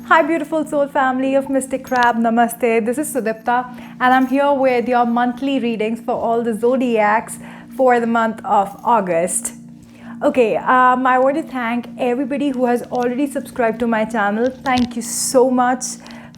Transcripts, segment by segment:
Hi beautiful soul family of Mystic Crab, Namaste. This is Sudipta and I'm here with your monthly readings for all the zodiacs for the month of August. Okay, I want to thank everybody who has already subscribed to my channel. Thank you so much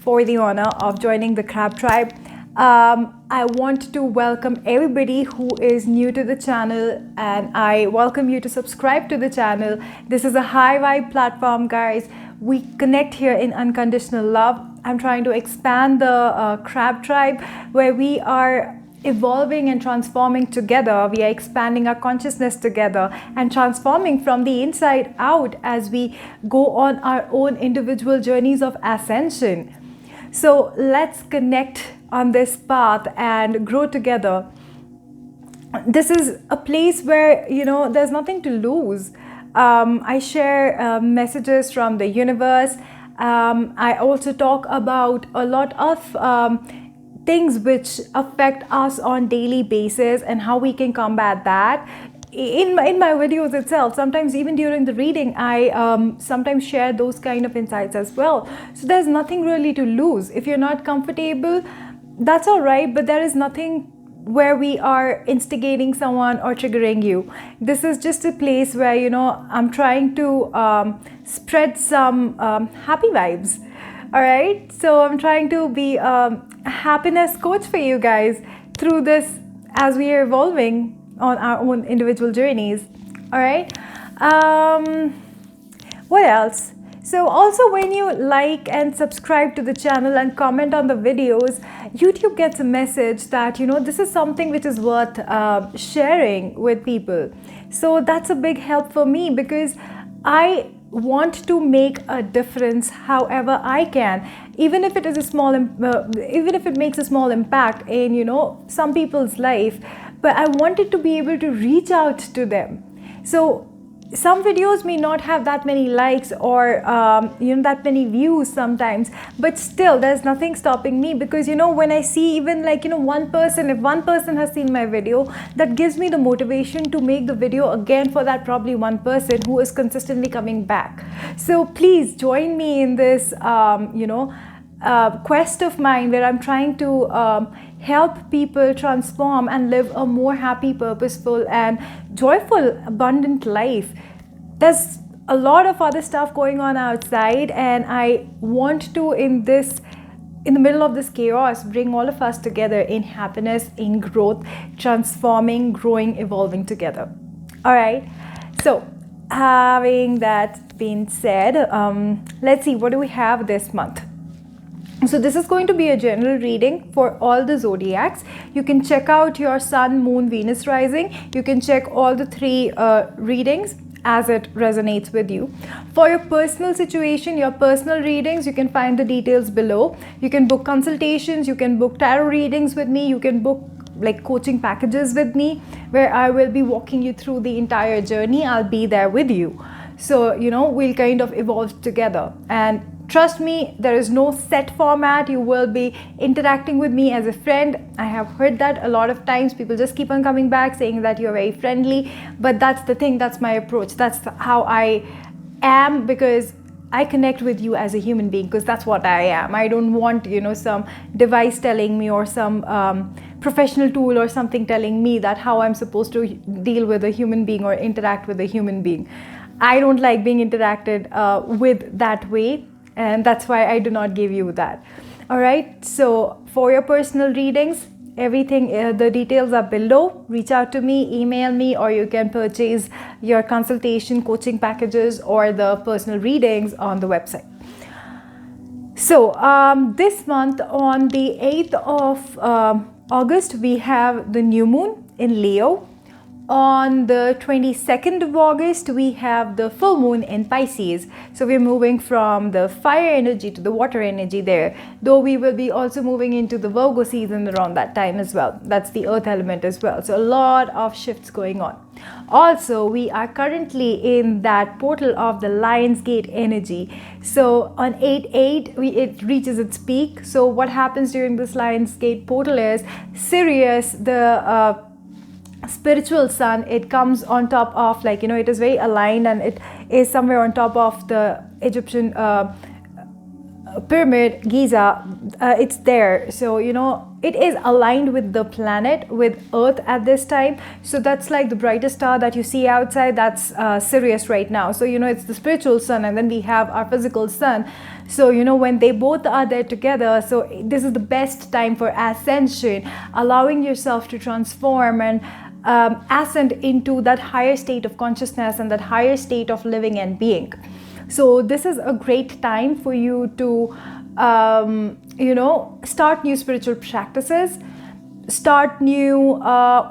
for the honor of joining the Crab Tribe. I want to welcome everybody who is new to the channel and I welcome you to subscribe to the channel. This is a high vibe platform, guys. We connect here in unconditional love. I'm trying to expand the Crab Tribe where we are evolving and transforming together. We are expanding our consciousness together and transforming from the inside out as we go on our own individual journeys of ascension. So let's connect on this path and grow together. This is a place where, there's nothing to lose. I share messages from the universe. I also talk about a lot of things which affect us on daily basis and how we can combat that. In my videos itself, sometimes even during the reading, I sometimes share those kind of insights as well. So there's nothing really to lose. If you're not comfortable, that's all right, but there is nothing where we are instigating someone or triggering you. This is just a place where, I'm trying to spread some happy vibes. All right. So I'm trying to be a happiness coach for you guys through this as we are evolving on our own individual journeys. All right. What else? So also when you like and subscribe to the channel and comment on the videos, YouTube gets a message that, this is something which is worth sharing with people. So that's a big help for me because I want to make a difference however I can, even if it is a small, even if it makes a small impact in, some people's life, but I wanted to be able to reach out to them. So some videos may not have that many likes or that many views sometimes, but still there's nothing stopping me because when I see even one person, if one person has seen my video, that gives me the motivation to make the video again for that probably one person who is consistently coming back. So please join me in this quest of mine where I'm trying to help people transform and live a more happy, purposeful and joyful, abundant life. There's a lot of other stuff going on outside and I want to, in the middle of this chaos, bring all of us together in happiness, in growth, transforming, growing, evolving together. All right. So having that being said, let's see, what do we have this month? So this is going to be a general reading for all the zodiacs. You can check out your sun, moon, Venus rising. You can check all the three readings as it resonates with you. For your personal situation, your personal readings, you can find the details below. You can book consultations, you can book tarot readings with me, you can book coaching packages with me where I will be walking you through the entire journey. I'll be there with you. So, we'll kind of evolve together. And trust me, there is no set format. You will be interacting with me as a friend. I have heard that a lot of times. People just keep on coming back saying that you're very friendly. But that's the thing. That's my approach. That's how I am because I connect with you as a human being because that's what I am. I don't want, some device telling me or some professional tool or something telling me that how I'm supposed to deal with a human being or interact with a human being. I don't like being interacted with that way. And that's why I do not give you that. All right. So for your personal readings, everything, the details are below. Reach out to me, email me, or you can purchase your consultation coaching packages or the personal readings on the website. So this month on the 8th of August, we have the new moon in Leo. On the 22nd of August, we have the full moon in Pisces. So we're moving from the fire energy to the water energy there, though we will be also moving into the Virgo season around that time as well. That's the earth element as well. So a lot of shifts going on. Also, we are currently in that portal of the Lion's Gate energy. So on 8/8, it reaches its peak. So what happens during this Lion's Gate portal is Sirius, the spiritual sun, it comes on top of it is very aligned and it is somewhere on top of the Egyptian pyramid, Giza, it's there. So it is aligned with the planet, with Earth at this time. So that's like the brightest star that you see outside, that's Sirius right now. So it's the spiritual sun, and then we have our physical sun. So when they both are there together, so this is the best time for ascension, allowing yourself to transform and ascend into that higher state of consciousness and that higher state of living and being. So this is a great time for you to start new spiritual practices, start new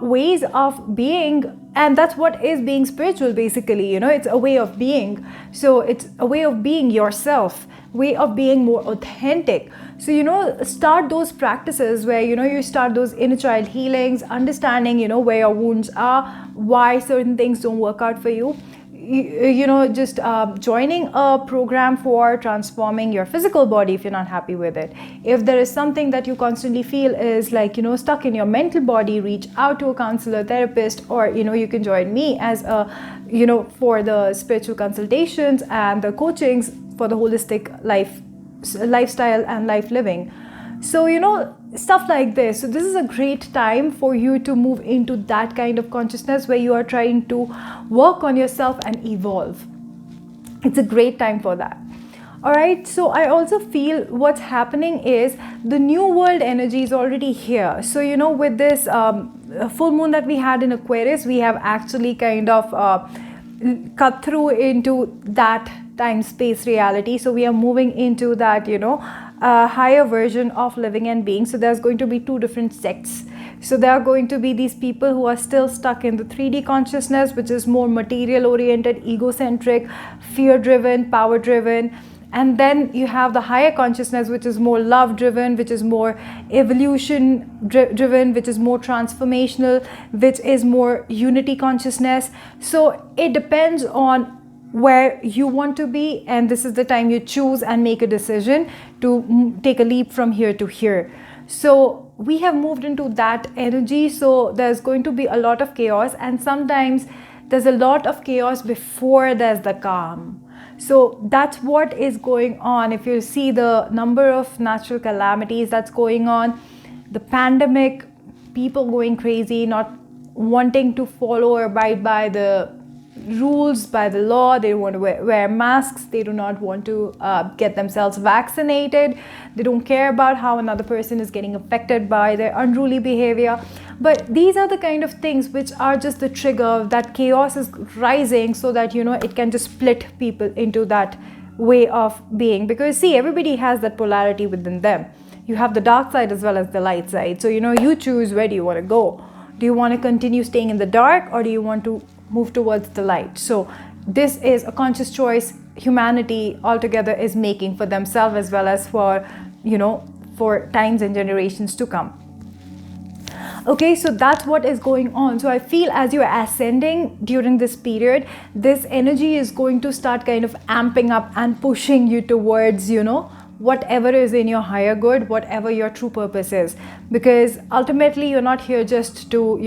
ways of being. And that's what is being spiritual, basically. It's a way of being. So it's a way of being yourself, way of being more authentic. So start those practices where you start those inner child healings, understanding where your wounds are, why certain things don't work out for you. Just joining a program for transforming your physical body if you're not happy with it. If there is something that you constantly feel is like stuck in your mental body, reach out to a counselor, therapist, or you can join me as a for the spiritual consultations and the coachings for the holistic lifestyle and life living. So stuff like this. So this is a great time for you to move into that kind of consciousness where you are trying to work on yourself and evolve. It's a great time for that. All right, so I also feel what's happening is the new world energy is already here. So with this full moon that we had in Aquarius, we have actually kind of cut through into that time space reality. So we are moving into that higher version of living and being. So there's going to be two different sects. So there are going to be these people who are still stuck in the 3D consciousness, which is more material oriented, egocentric, fear driven, power driven. And then you have the higher consciousness, which is more love driven, which is more evolution driven, which is more transformational, which is more unity consciousness. So it depends on where you want to be, and this is the time you choose and make a decision to take a leap from here to here. So we have moved into that energy. So there's going to be a lot of chaos, and sometimes there's a lot of chaos before there's the calm. So that's what is going on. If you see the number of natural calamities that's going on, the pandemic, people going crazy, not wanting to follow or abide by the rules, by the law. They don't want to wear masks. They do not want to get themselves vaccinated. They don't care about how another person is getting affected by their unruly behavior. But these are the kind of things which are just the trigger that chaos is rising, so that it can just split people into that way of being. Because see, everybody has that polarity within them. You have the dark side as well as the light side. So you choose, where do you want to go? Do you want to continue staying in the dark, or do you want to move towards the light? So this is a conscious choice humanity altogether is making for themselves, as well as for for times and generations to come. Okay, so that's what is going on. So I feel as you are ascending during this period, this energy is going to start kind of amping up and pushing you towards whatever is in your higher good, whatever your true purpose is. Because ultimately you're not here just to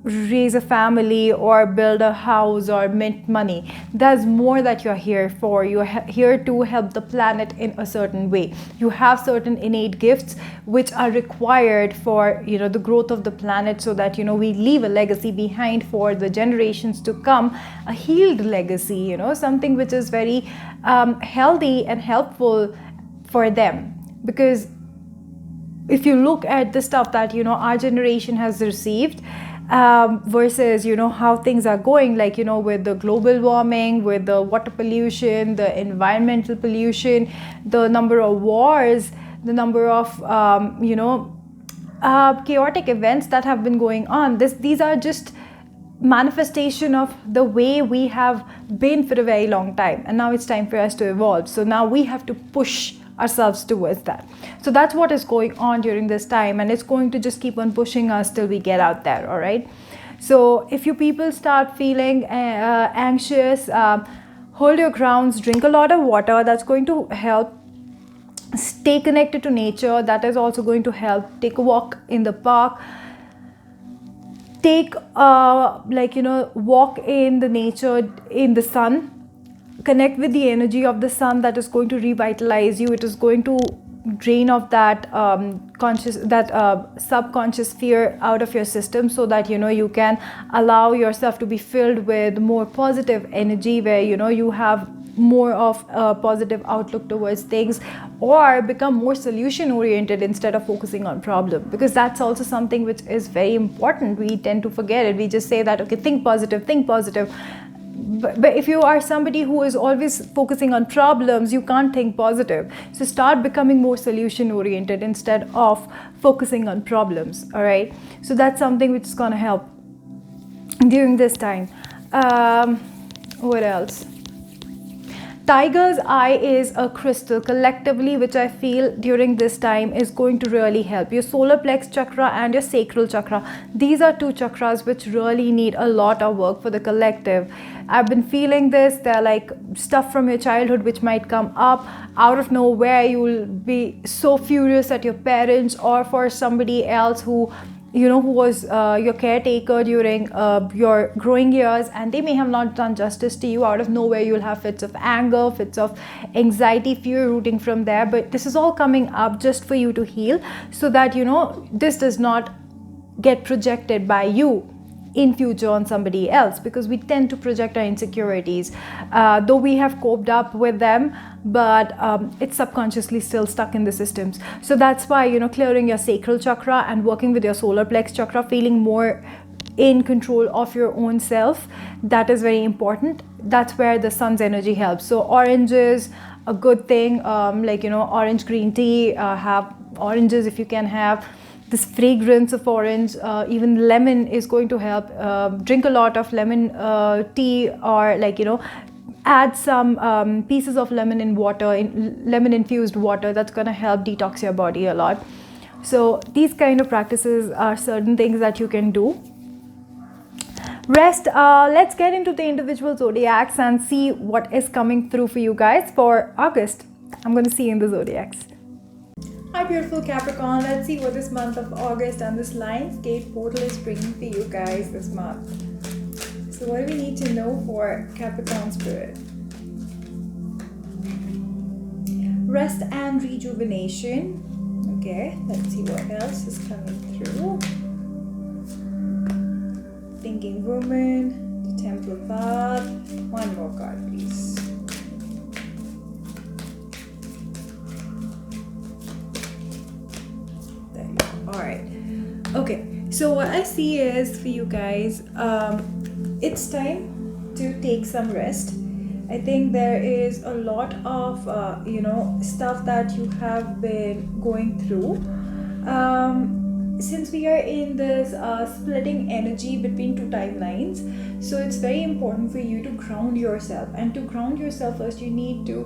raise a family or build a house or mint money. There's more that you're here for. You're here to help the planet in a certain way. You have certain innate gifts which are required for the growth of the planet, so that we leave a legacy behind for the generations to come, a healed legacy, something which is very healthy and helpful for them. Because if you look at the stuff that our generation has received, versus how things are going, like with the global warming, with the water pollution, the environmental pollution, the number of wars, the number of chaotic events that have been going on. These are just manifestation of the way we have been for a very long time, and now it's time for us to evolve. So now we have to push ourselves towards that. So that's what is going on during this time, and it's going to just keep on pushing us till we get out there. All right, so if you people start feeling anxious, hold your grounds, drink a lot of water. That's going to help. Stay connected to nature. That is also going to help. Take a walk in the park. Take walk in the nature, in the sun. connect with the energy of the sun that is going to revitalize you. It is going to drain of that subconscious fear out of your system, so that you can allow yourself to be filled with more positive energy, where you have more of a positive outlook towards things, or become more solution oriented instead of focusing on problem, because that's also something which is very important. We tend to forget it. We just say that, okay, think positive, but if you are somebody who is always focusing on problems, you can't think positive. So start becoming more solution oriented instead of focusing on problems. All right, so that's something which is going to help during this time. What else? Tiger's eye is a crystal collectively, which I feel during this time is going to really help your solar plex chakra and your sacral chakra. These are two chakras which really need a lot of work for the collective. I've been feeling this. They're like stuff from your childhood which might come up out of nowhere. You will be so furious at your parents, or for somebody else who was your caretaker during your growing years, and they may have not done justice to you. Out of nowhere, you'll have fits of anger, fits of anxiety, fear rooting from there. But this is all coming up just for you to heal, so that this does not get projected by you in future on somebody else, because we tend to project our insecurities, though we have coped up with them, but it's subconsciously still stuck in the systems. So that's why clearing your sacral chakra and working with your solar plex chakra, feeling more in control of your own self, that is very important. That's where the sun's energy helps. So orange is a good thing, orange green tea, have oranges if you can have this fragrance of orange. Even lemon is going to help. Drink a lot of lemon tea, or add some pieces of lemon in water, in lemon infused water. That's going to help detox your body a lot. So these kind of practices are certain things that you can do. Rest. Let's get into the individual zodiacs and see what is coming through for you guys for August. I'm going to see you in the zodiacs. Hi beautiful Capricorn, let's see what this month of August and this Lionsgate portal is bringing for you guys this month. So what do we need to know for Capricorn spirit? Rest and rejuvenation. Okay, let's see what else is coming through. Thinking woman, the temple path. One more card please. Alright, okay, so what I see is for you guys, it's time to take some rest. I think there is a lot of stuff that you have been going through. Since we are in this splitting energy between two timelines, so it's very important for you to ground yourself. And to ground yourself first, you need to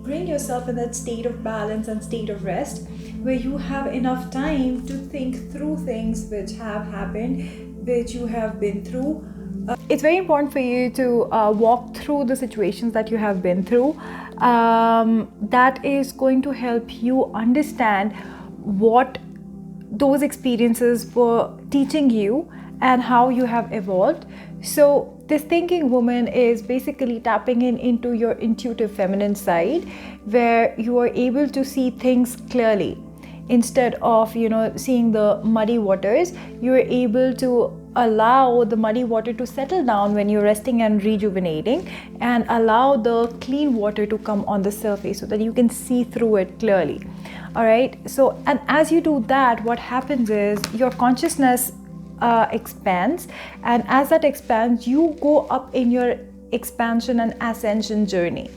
bring yourself in that state of balance and state of rest, where you have enough time to think through things which have happened, which you have been through. It's very important for you to walk through the situations that you have been through. That is going to help you understand what those experiences were teaching you and how you have evolved. So this thinking woman is basically tapping into your intuitive feminine side, where you are able to see things clearly. Instead of seeing the muddy waters, you are able to allow the muddy water to settle down when you're resting and rejuvenating, and allow the clean water to come on the surface so that you can see through it clearly. All right, so and as you do that, what happens is your consciousness expands, and as that expands, you go up in your expansion and ascension journey,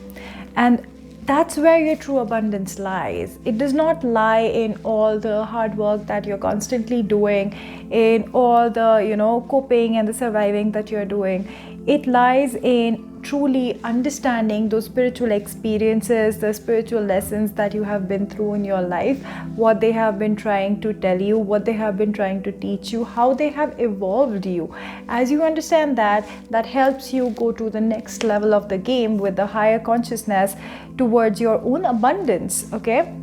and that's where your true abundance lies. It does not lie in all the hard work that you're constantly doing, in all the coping and the surviving that you're doing. It lies in truly understanding those spiritual experiences, the spiritual lessons that you have been through in your life, what they have been trying to tell you, what they have been trying to teach you, how they have evolved you. As you understand that, that helps you go to the next level of the game with the higher consciousness towards your own abundance, okay?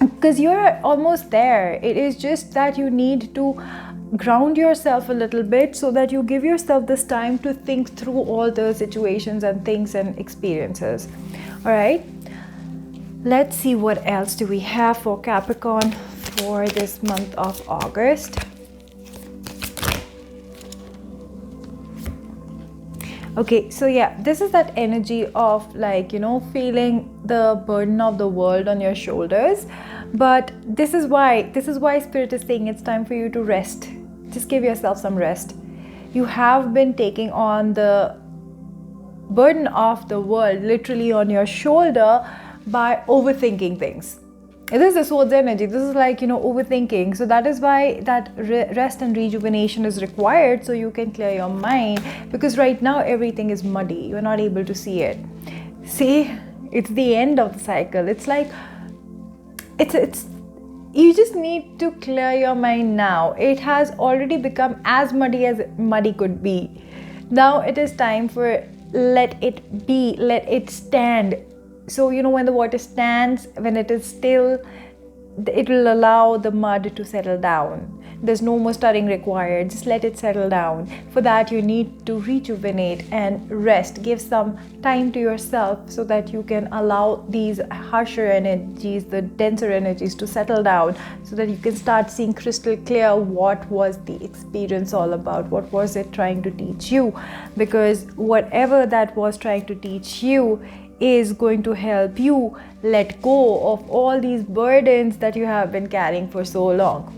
Because you're almost there. It is just that you need to ground yourself a little bit so that you give yourself this time to think through all the situations and things and experiences. All right, let's see what else do we have for Capricorn for this month of August. Okay, so yeah, this is that energy of like, you know, feeling the burden of the world on your shoulders. But this is why Spirit is saying it's time for you to rest. Just give yourself some rest. You have been taking on the burden of the world literally on your shoulder by overthinking things. This is the Swords energy. This is like, you know, overthinking. So that is why that rest and rejuvenation is required, so you can clear your mind, because right now everything is muddy. You're not able to see it. See, it's the end of the cycle. It's like it's you just need to clear your mind now. It has already become as muddy as muddy could be. Now it is time for let it be, let it stand. So, you know, when the water stands, when it is still, it will allow the mud to settle down. There's no more stirring required. Just let it settle down. For that, you need to rejuvenate and rest. Give some time to yourself so that you can allow these harsher energies, the denser energies, to settle down, so that you can start seeing crystal clear what was the experience all about. What was it trying to teach you? Because whatever that was trying to teach you is going to help you let go of all these burdens that you have been carrying for so long.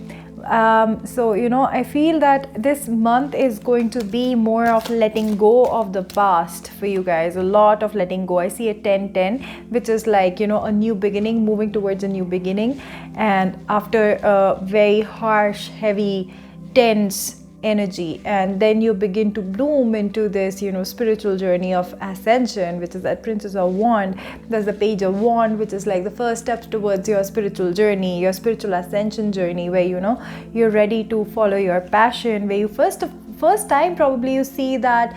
So, you know, I feel that this month is going to be more of letting go of the past for you guys. A lot of letting go. I see a 10-10, which is like, you know, a new beginning, moving towards a new beginning. And after a very harsh, heavy, tense energy, and then you begin to bloom into this, you know, spiritual journey of ascension, which is that Princess of Wand. There's the Page of Wand, which is like the first steps towards your spiritual journey, your spiritual ascension journey, where, you know, you're ready to follow your passion, where you first time probably you see that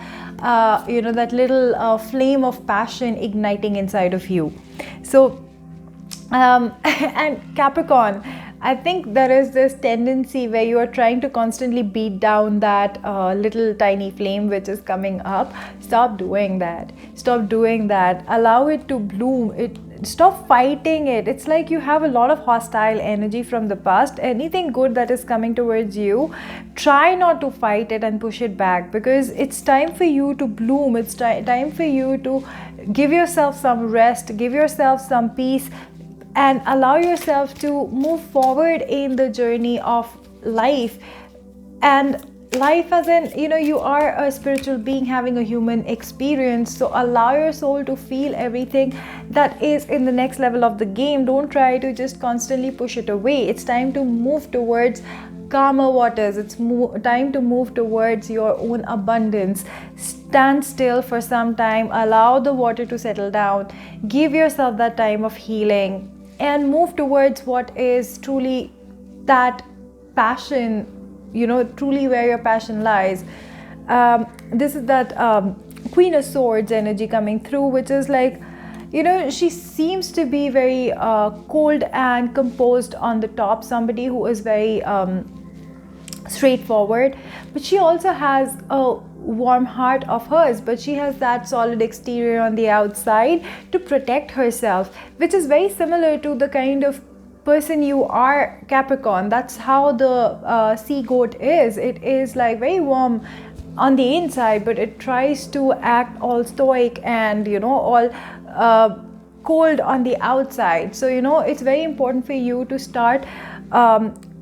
you know, that little flame of passion igniting inside of you. So and Capricorn, I think there is this tendency where you are trying to constantly beat down that little tiny flame which is coming up. Stop doing that. Stop doing that. Allow it to bloom. Stop fighting it. It's like you have a lot of hostile energy from the past. Anything good that is coming towards you, try not to fight it and push it back, because it's time for you to bloom. It's time for you to give yourself some rest, give yourself some peace, and allow yourself to move forward in the journey of life. And life as in, you know, you are a spiritual being having a human experience, so allow your soul to feel everything that is in the next level of the game. Don't try to just constantly push it away. It's time to move towards calmer waters. It's time to move towards your own abundance. Stand still for some time, allow the water to settle down, give yourself that time of healing, and move towards what is truly that passion, you know, truly where your passion lies. This is that Queen of Swords energy coming through, which is like, you know, she seems to be very cold and composed on the top, somebody who is very straightforward, but she also has a warm heart of hers, but she has that solid exterior on the outside to protect herself, which is very similar to the kind of person you are, Capricorn. That's how the sea goat is. It is like very warm on the inside, but it tries to act all stoic and, you know, all cold on the outside. So, you know, it's very important for you to start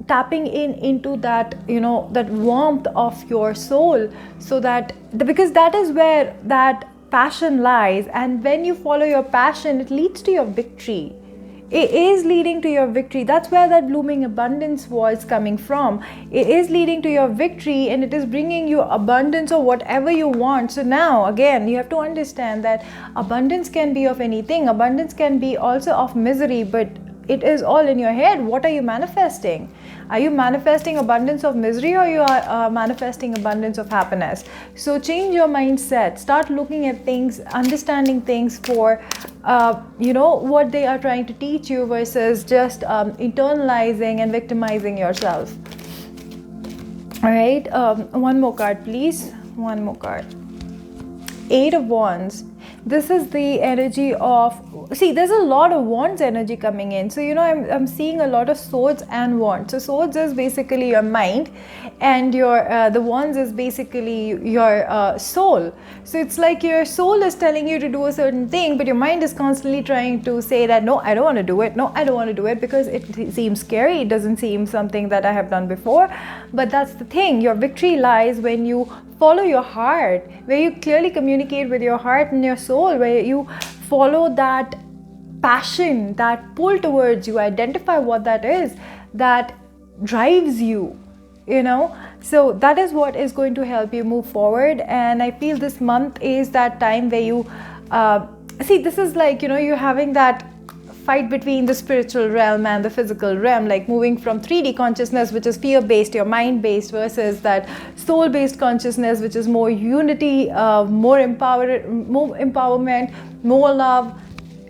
tapping into that, you know, that warmth of your soul, so that because that is where that passion lies, and when you follow your passion, it leads to your victory. It is leading to your victory. That's where that blooming abundance was coming from. It is leading to your victory, and it is bringing you abundance of whatever you want. So now again, you have to understand that abundance can be of anything. Abundance can be also of misery, but it is all in your head. What are you manifesting? Are you manifesting abundance of misery, or you are manifesting abundance of happiness? So change your mindset. Start looking at things, understanding things for you know, what they are trying to teach you, versus just internalizing and victimizing yourself. All right, one more card, please. One more card. Eight of Wands. This is the energy of, see, there's a lot of wands energy coming in. So, you know, I'm seeing a lot of swords and wands. So swords is basically your mind, and your the wands is basically your soul. So it's like your soul is telling you to do a certain thing, but your mind is constantly trying to say that, no, I don't want to do it. No, I don't want to do it, because it seems scary. It doesn't seem something that I have done before. But that's the thing. Your victory lies when you follow your heart, where you clearly communicate with your heart and your soul, where you follow that passion, that pull towards you, identify what that is that drives you, you know. So that is what is going to help you move forward. And I feel this month is that time where you see, this is like, you know, you're having that fight between the spiritual realm and the physical realm, like moving from 3D consciousness, which is fear-based, your mind-based, versus that soul-based consciousness, which is more unity, more empowerment, more love.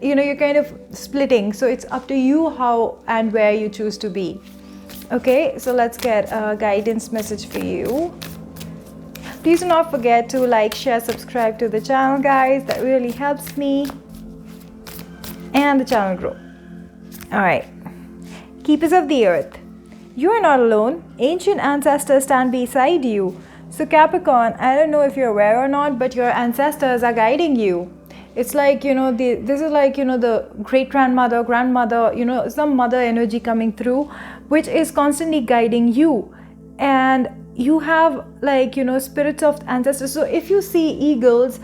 You know, you're kind of splitting. So it's up to you how and where you choose to be. Okay, so let's get a guidance message for you. Please do not forget to like, share, subscribe to the channel, guys. That really helps me and the channel grow. All right, keepers of the earth, you are not alone. Ancient ancestors stand beside you. So Capricorn, I don't know if you're aware or not, but your ancestors are guiding you. It's like, you know, this is like, you know, the great grandmother, grandmother, you know, some mother energy coming through, which is constantly guiding you. And you have, like, you know, spirits of ancestors. So if you see eagles,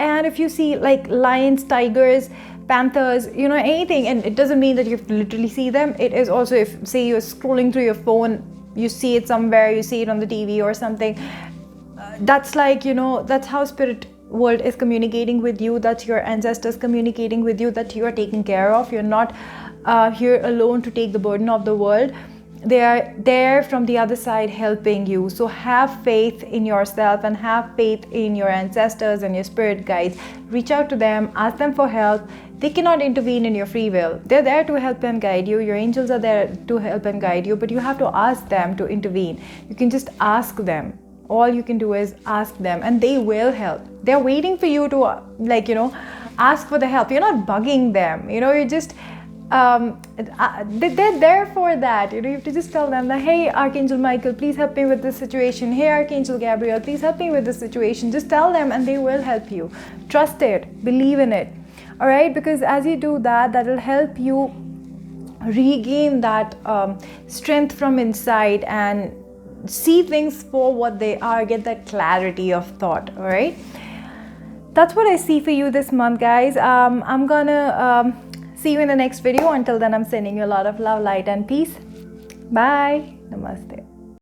and if you see like lions, tigers, panthers, you know, anything, and it doesn't mean that you literally see them. It is also, if say you're scrolling through your phone, you see it somewhere, you see it on the TV or something, that's like, you know, that's how spirit world is communicating with you. That's your ancestors communicating with you that you are taken care of. You're not here alone to take the burden of the world. They are there from the other side helping you. So have faith in yourself and have faith in your ancestors and your spirit guides. Reach out to them, ask them for help. They cannot intervene in your free will. They're there to help and guide you. Your angels are there to help and guide you, but you have to ask them to intervene. You can just ask them. All you can do is ask them, and they will help. They're waiting for you to, like, you know, ask for the help. You're not bugging them, you know, you're just they're there for that. You know, you have to just tell them that, hey, Archangel Michael, please help me with this situation. Hey, Archangel Gabriel, please help me with this situation. Just tell them and they will help you. Trust it, believe in it. All right, because as you do that, that will help you regain that strength from inside and see things for what they are, get that clarity of thought. All right, that's what I see for you this month, guys. I'm gonna see you in the next video. Until then, I'm sending you a lot of love, light, and peace. Bye. Namaste.